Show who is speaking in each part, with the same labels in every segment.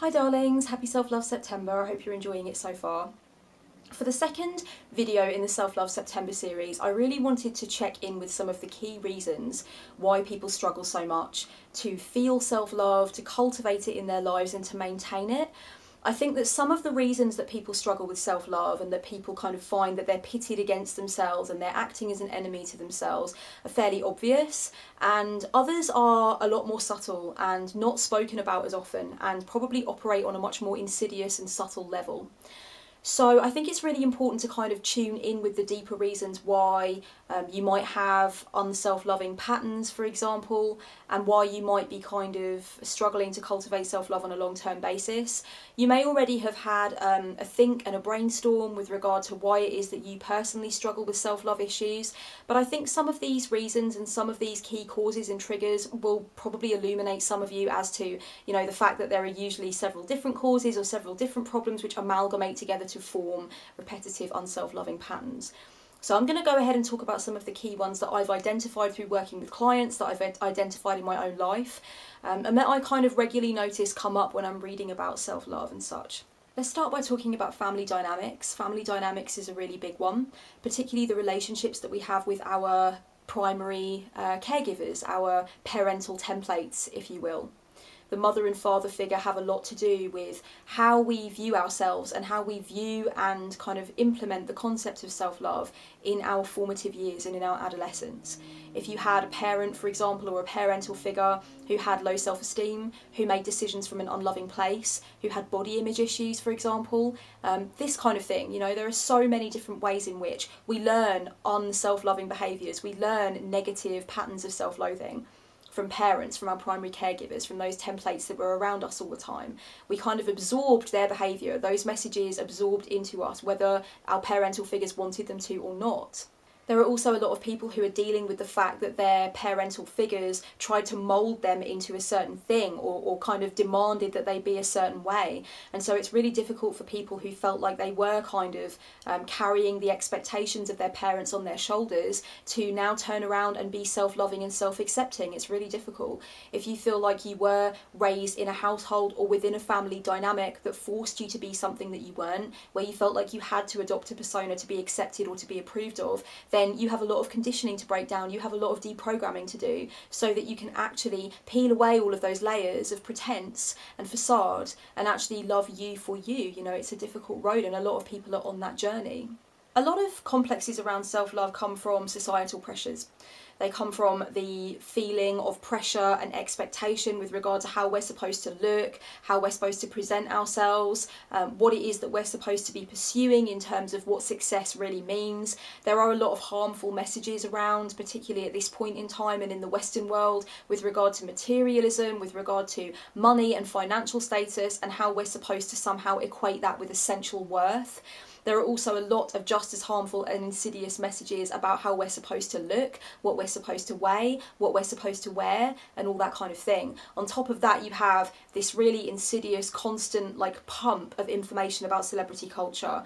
Speaker 1: Hi darlings, happy Self-Love September. I hope you're enjoying it so far. For the second video in the Self-Love September series, I really wanted to check in with some of the key reasons why people struggle so much to feel self-love, to cultivate it in their lives and to maintain it. I think that some of the reasons that people struggle with self-love and that people kind of find that they're pitted against themselves and they're acting as an enemy to themselves are fairly obvious, and others are a lot more subtle and not spoken about as often and probably operate on a much more insidious and subtle level. So I think it's really important to kind of tune in with the deeper reasons why you might have unself-loving patterns, for example, and why you might be kind of struggling to cultivate self-love on a long-term basis. You may already have had a think and a brainstorm with regard to why it is that you personally struggle with self-love issues, but I think some of these reasons and some of these key causes and triggers will probably illuminate some of you as to, you know, the fact that there are usually several different causes or several different problems which amalgamate together to form repetitive unself-loving patterns. So I'm going to go ahead and talk about some of the key ones that I've identified through working with clients, that I've identified in my own life, and that I kind of regularly notice come up when I'm reading about self-love and such. Let's start by talking about family dynamics. Family dynamics is a really big one, particularly the relationships that we have with our primary caregivers, our parental templates, if you will. The mother and father figure have a lot to do with how we view ourselves and how we view and kind of implement the concept of self-love in our formative years and in our adolescence. If you had a parent, for example, or a parental figure who had low self-esteem, who made decisions from an unloving place, who had body image issues, for example, this kind of thing, you know, there are so many different ways in which we learn unself-loving behaviours, we learn negative patterns of self-loathing from parents, from our primary caregivers, from those templates that were around us all the time. We kind of absorbed their behaviour, those messages absorbed into us, whether our parental figures wanted them to or not. There are also a lot of people who are dealing with the fact that their parental figures tried to mould them into a certain thing or kind of demanded that they be a certain way. And so it's really difficult for people who felt like they were kind of carrying the expectations of their parents on their shoulders to now turn around and be self-loving and self-accepting. It's really difficult. If you feel like you were raised in a household or within a family dynamic that forced you to be something that you weren't, where you felt like you had to adopt a persona to be accepted or to be approved of, then you have a lot of conditioning to break down, you have a lot of deprogramming to do, so that you can actually peel away all of those layers of pretense and facade and actually love you for you. You know, it's a difficult road and a lot of people are on that journey. A lot of complexes around self-love come from societal pressures. They come from the feeling of pressure and expectation with regard to how we're supposed to look, how we're supposed to present ourselves, what it is that we're supposed to be pursuing in terms of what success really means. There are a lot of harmful messages around, particularly at this point in time and in the Western world, with regard to materialism, with regard to money and financial status, and how we're supposed to somehow equate that with essential worth. There are also a lot of just as harmful and insidious messages about how we're supposed to look, what we're supposed to weigh, what we're supposed to wear, and all that kind of thing. On top of that, you have this really insidious, constant pump of information about celebrity culture.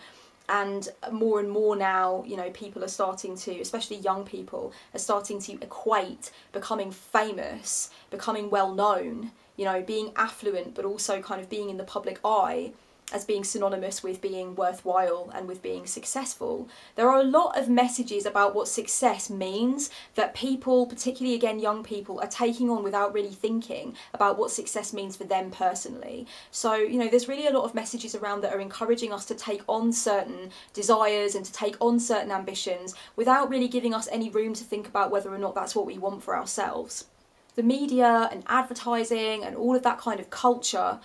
Speaker 1: And more now, you know, people are starting to, especially young people, are starting to equate becoming famous, becoming well known, you know, being affluent, but also kind of being in the public eye, as being synonymous with being worthwhile and with being successful. There are a lot of messages about what success means that people, particularly again young people, are taking on without really thinking about what success means for them personally. So, you know, there's really a lot of messages around that are encouraging us to take on certain desires and to take on certain ambitions without really giving us any room to think about whether or not that's what we want for ourselves. The media and advertising and all of that kind of culture,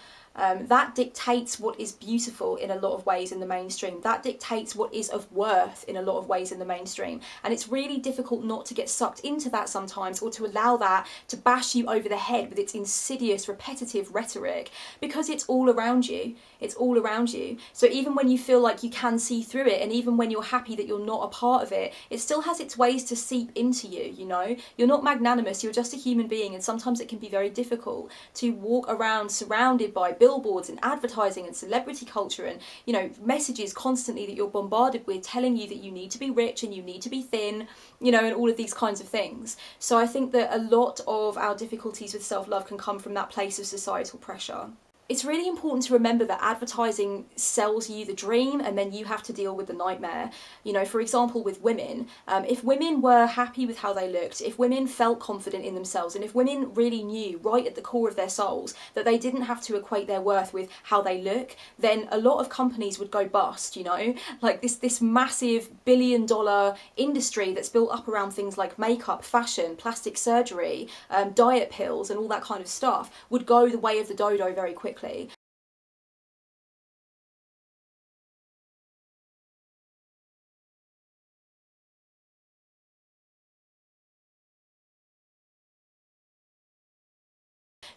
Speaker 1: that dictates what is beautiful in a lot of ways in the mainstream. That dictates what is of worth in a lot of ways in the mainstream. And it's really difficult not to get sucked into that sometimes, or to allow that to bash you over the head with its insidious, repetitive rhetoric, because it's all around you. It's all around you. So even when you feel like you can see through it, and even when you're happy that you're not a part of it, it still has its ways to seep into you, you know? You're not magnanimous, you're just a human being, and sometimes it can be very difficult to walk around surrounded by billboards and advertising and celebrity culture and, you know, messages constantly that you're bombarded with telling you that you need to be rich and you need to be thin, you know, and all of these kinds of things. So I think that a lot of our difficulties with self-love can come from that place of societal pressure. It's really important to remember that advertising sells you the dream and then you have to deal with the nightmare. You know, for example, with women, if women were happy with how they looked, if women felt confident in themselves, and if women really knew right at the core of their souls that they didn't have to equate their worth with how they look, then a lot of companies would go bust, you know? Like this massive billion-dollar industry that's built up around things like makeup, fashion, plastic surgery, diet pills and all that kind of stuff would go the way of the dodo very quickly.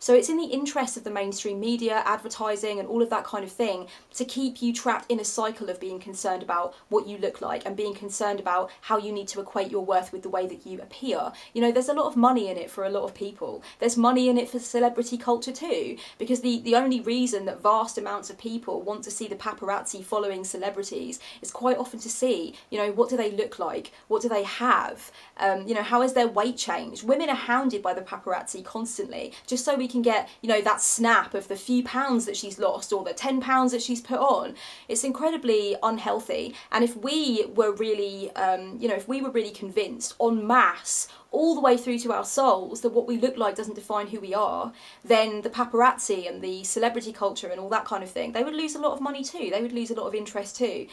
Speaker 1: So it's in the interest of the mainstream media, advertising, and all of that kind of thing to keep you trapped in a cycle of being concerned about what you look like and being concerned about how you need to equate your worth with the way that you appear. You know, there's a lot of money in it for a lot of people. There's money in it for celebrity culture too, because the only reason that vast amounts of people want to see the paparazzi following celebrities is quite often to see, you know, what do they look like? What do they have? You know, how has their weight changed? Women are hounded by the paparazzi constantly, just so we can get, you know, that snap of the few pounds that she's lost or the 10 pounds that she's put on. It's incredibly unhealthy. And if we were really, you know, if we were really convinced en masse all the way through to our souls that what we look like doesn't define who we are, then the paparazzi and the celebrity culture and all that kind of thing, they would lose a lot of money too. They would lose a lot of interest too.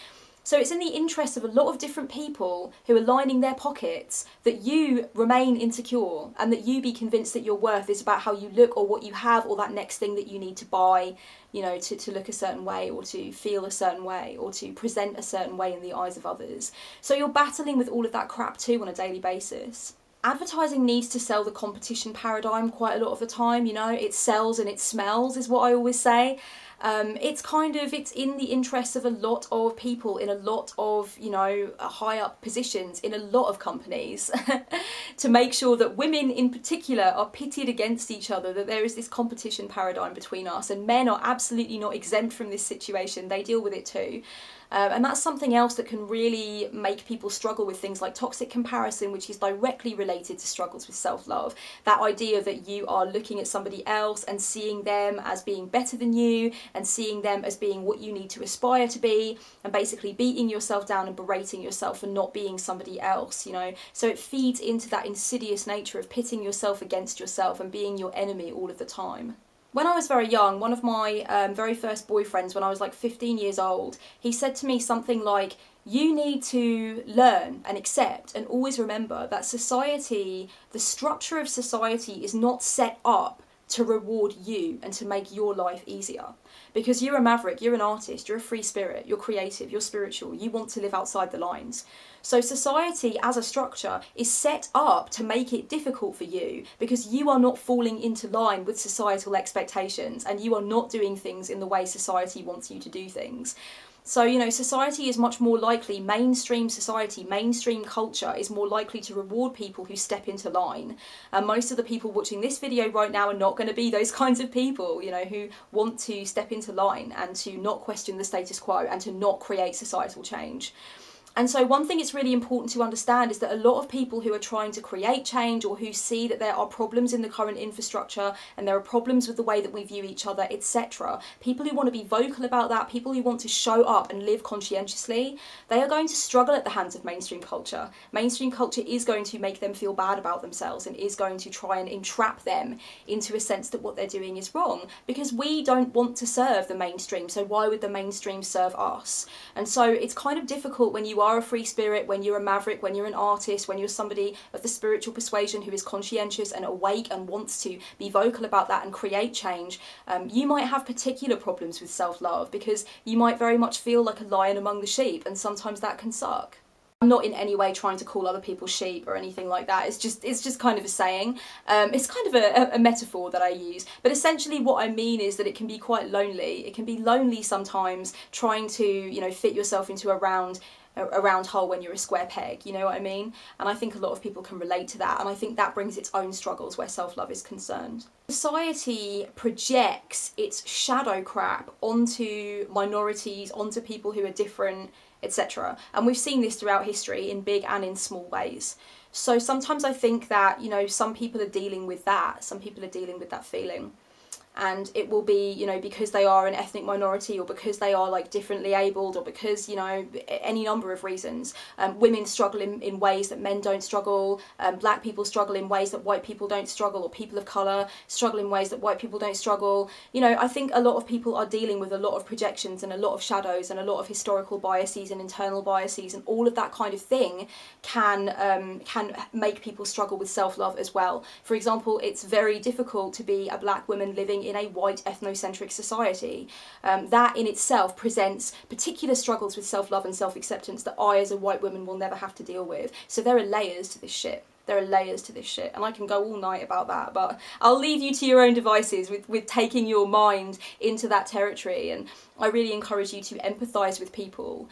Speaker 1: So it's in the interest of a lot of different people who are lining their pockets that you remain insecure and that you be convinced that your worth is about how you look or what you have or that next thing that you need to buy, you know, to look a certain way or to feel a certain way or to present a certain way in the eyes of others. So you're battling with all of that crap too on a daily basis. Advertising needs to sell the competition paradigm quite a lot of the time, you know, it sells and it smells is what I always say. It's in the interests of a lot of people in a lot of, you know, high up positions in a lot of companies to make sure that women in particular are pitted against each other, that there is this competition paradigm between us, and men are absolutely not exempt from this situation. They deal with it too. And that's something else that can really make people struggle with things like toxic comparison, which is directly related to struggles with self-love. That idea that you are looking at somebody else and seeing them as being better than you and seeing them as being what you need to aspire to be, and basically beating yourself down and berating yourself for not being somebody else, you know. So it feeds into that insidious nature of pitting yourself against yourself and being your enemy all of the time. When I was very young, one of my very first boyfriends, when I was like 15 years old, he said to me something like, you need to learn and accept and always remember that society, the structure of society is not set up to reward you and to make your life easier. Because you're a maverick, you're an artist, you're a free spirit, you're creative, you're spiritual, you want to live outside the lines. So society as a structure is set up to make it difficult for you because you are not falling into line with societal expectations and you are not doing things in the way society wants you to do things. So, you know, society is much more likely, mainstream society, mainstream culture is more likely to reward people who step into line. And most of the people watching this video right now are not going to be those kinds of people, you know, who want to step into line and to not question the status quo and to not create societal change. And so one thing it's really important to understand is that a lot of people who are trying to create change or who see that there are problems in the current infrastructure and there are problems with the way that we view each other, etc., people who want to be vocal about that, people who want to show up and live conscientiously, they are going to struggle at the hands of mainstream culture. Mainstream culture is going to make them feel bad about themselves and is going to try and entrap them into a sense that what they're doing is wrong, because we don't want to serve the mainstream, so why would the mainstream serve us? And so it's kind of difficult when you are a free spirit, when you're a maverick, when you're an artist, when you're somebody of the spiritual persuasion who is conscientious and awake and wants to be vocal about that and create change. You might have particular problems with self-love because you might very much feel like a lion among the sheep, and sometimes that can suck. I'm not in any way trying to call other people sheep or anything like that. It's just kind of a saying. It's kind of a metaphor that I use. But essentially what I mean is that it can be quite lonely. It can be lonely sometimes trying to, you know, fit yourself into a round hole when you're a square peg, you know what I mean? And I think a lot of people can relate to that, and I think that brings its own struggles where self-love is concerned. Society projects its shadow crap onto minorities, onto people who are different, etc. And we've seen this throughout history in big and in small ways. So sometimes I think that, you know, some people are dealing with that, some people are dealing with that feeling. and it will be, you know, because they are an ethnic minority, or because they are like differently abled, or because, you know, any number of reasons. Women struggle in ways that men don't struggle, black people struggle in ways that white people don't struggle, or people of colour struggle in ways that white people don't struggle. You know, I think a lot of people are dealing with a lot of projections and a lot of shadows and a lot of historical biases and internal biases, and all of that kind of thing can make people struggle with self-love as well. For example, it's very difficult to be a black woman living in a white ethnocentric society. That in itself presents particular struggles with self-love and self-acceptance that I as a white woman will never have to deal with. So there are layers to this shit. There are layers to this shit, and I can go all night about that, but I'll leave you to your own devices with taking your mind into that territory. And I really encourage you to empathise with people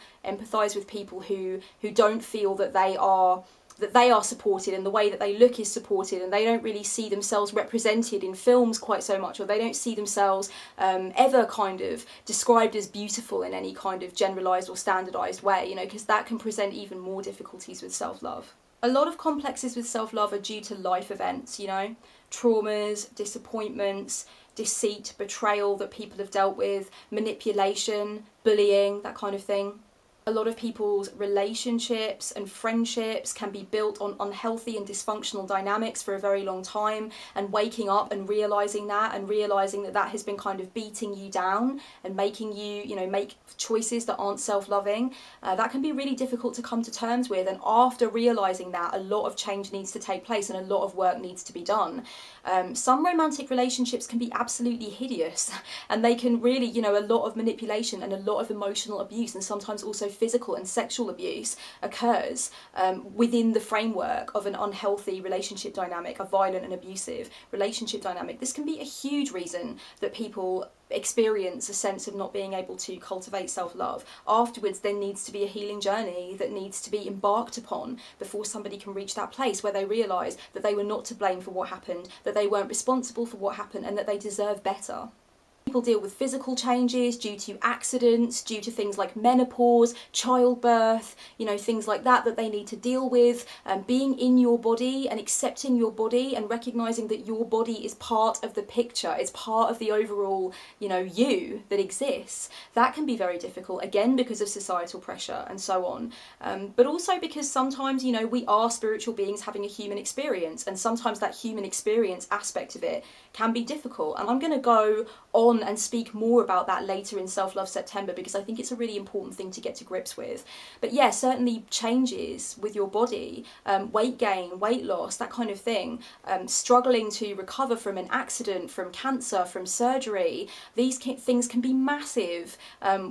Speaker 1: who don't feel that they are supported, and the way that they look is supported, and they don't really see themselves represented in films quite so much, or they don't see themselves ever kind of described as beautiful in any kind of generalised or standardised way, you know, because that can present even more difficulties with self-love. A lot of complexes with self-love are due to life events, you know, traumas, disappointments, deceit, betrayal that people have dealt with, manipulation, bullying, that kind of thing. A lot of people's relationships and friendships can be built on unhealthy and dysfunctional dynamics for a very long time, and waking up and realising that, and realising that that has been kind of beating you down and making you, you know, make choices that aren't self-loving, that can be really difficult to come to terms with. And after realising that, a lot of change needs to take place and a lot of work needs to be done. Some romantic relationships can be absolutely hideous, and they can really, you know, a lot of manipulation and a lot of emotional abuse, and sometimes also physical and sexual abuse occurs within the framework of an unhealthy relationship dynamic, a violent and abusive relationship dynamic. This can be a huge reason that people experience a sense of not being able to cultivate self-love. Afterwards, there needs to be a healing journey that needs to be embarked upon before somebody can reach that place where they realise that they were not to blame for what happened, that they weren't responsible for what happened, and that they deserve better. People deal with physical changes due to accidents, due to things like menopause, childbirth, you know, things like that that they need to deal with. Being in your body and accepting your body and recognising that your body is part of the picture, it's part of the overall, you know, you that exists. That can be very difficult, again, because of societal pressure and so on. But also because sometimes, you know, we are spiritual beings having a human experience, and sometimes that human experience aspect of it can be difficult. And I'm going to go on and speak more about that later in Self-Love September, because I think it's a really important thing to get to grips with. But yeah, certainly changes with your body, weight gain, weight loss, that kind of thing, struggling to recover from an accident, from cancer, from surgery, these things can be massive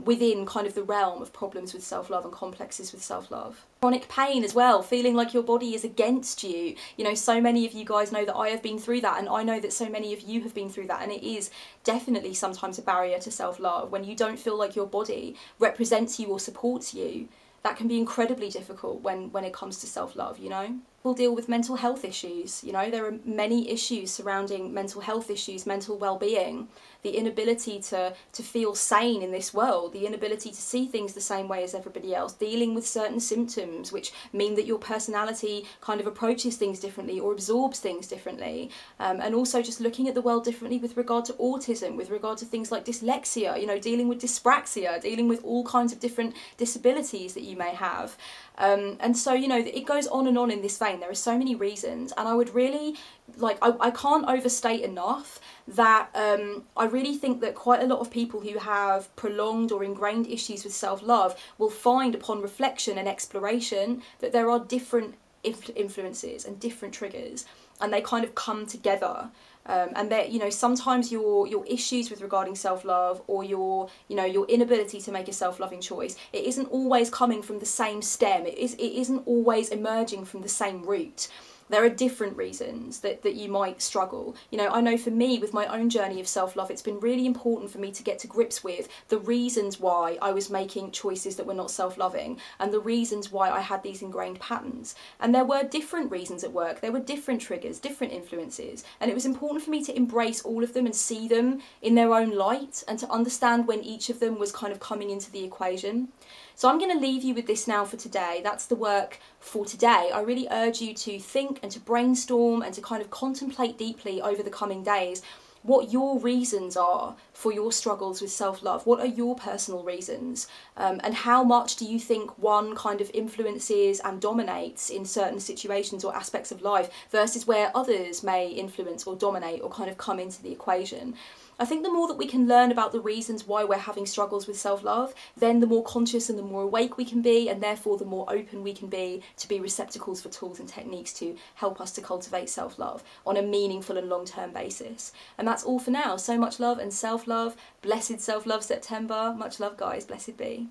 Speaker 1: within kind of the realm of problems with self-love and complexes with self-love. Chronic pain as well, feeling like your body is against you. You know, so many of you guys know that I have been through that, and I know that so many of you have been through that, and it is definitely sometimes a barrier to self-love when you don't feel like your body represents you or supports you. That can be incredibly difficult when it comes to self-love, you know. People deal with mental health issues, you know, there are many issues surrounding mental health issues, mental well-being, the inability to feel sane in this world, the inability to see things the same way as everybody else, dealing with certain symptoms which mean that your personality kind of approaches things differently or absorbs things differently, and also just looking at the world differently with regard to autism, with regard to things like dyslexia, you know, dealing with dyspraxia, dealing with all kinds of different disabilities that you may have. And so, you know, it goes on and on in this vein. There are so many reasons, and I would really, like, I can't overstate enough that I really think that quite a lot of people who have prolonged or ingrained issues with self-love will find upon reflection and exploration that there are different influences and different triggers, and they kind of come together. And that, you know, sometimes your issues with regarding self-love, or your inability to make a self-loving choice, it isn't always coming from the same stem. It isn't always emerging from the same root. There are different reasons that you might struggle. You know, I know for me, with my own journey of self-love, it's been really important for me to get to grips with the reasons why I was making choices that were not self-loving, and the reasons why I had these ingrained patterns. And there were different reasons at work, there were different triggers, different influences, and it was important for me to embrace all of them and see them in their own light, and to understand when each of them was kind of coming into the equation. So I'm going to leave you with this now for today. That's the work for today. I really urge you to think and to brainstorm and to kind of contemplate deeply over the coming days what your reasons are for your struggles with self-love. What are your personal reasons? And how much do you think one kind of influences and dominates in certain situations or aspects of life versus where others may influence or dominate or kind of come into the equation? I think the more that we can learn about the reasons why we're having struggles with self-love, then the more conscious and the more awake we can be, and therefore the more open we can be to be receptacles for tools and techniques to help us to cultivate self-love on a meaningful and long-term basis. And that's all for now. So much love and self-love. Blessed Self-Love September. Much love, guys. Blessed be.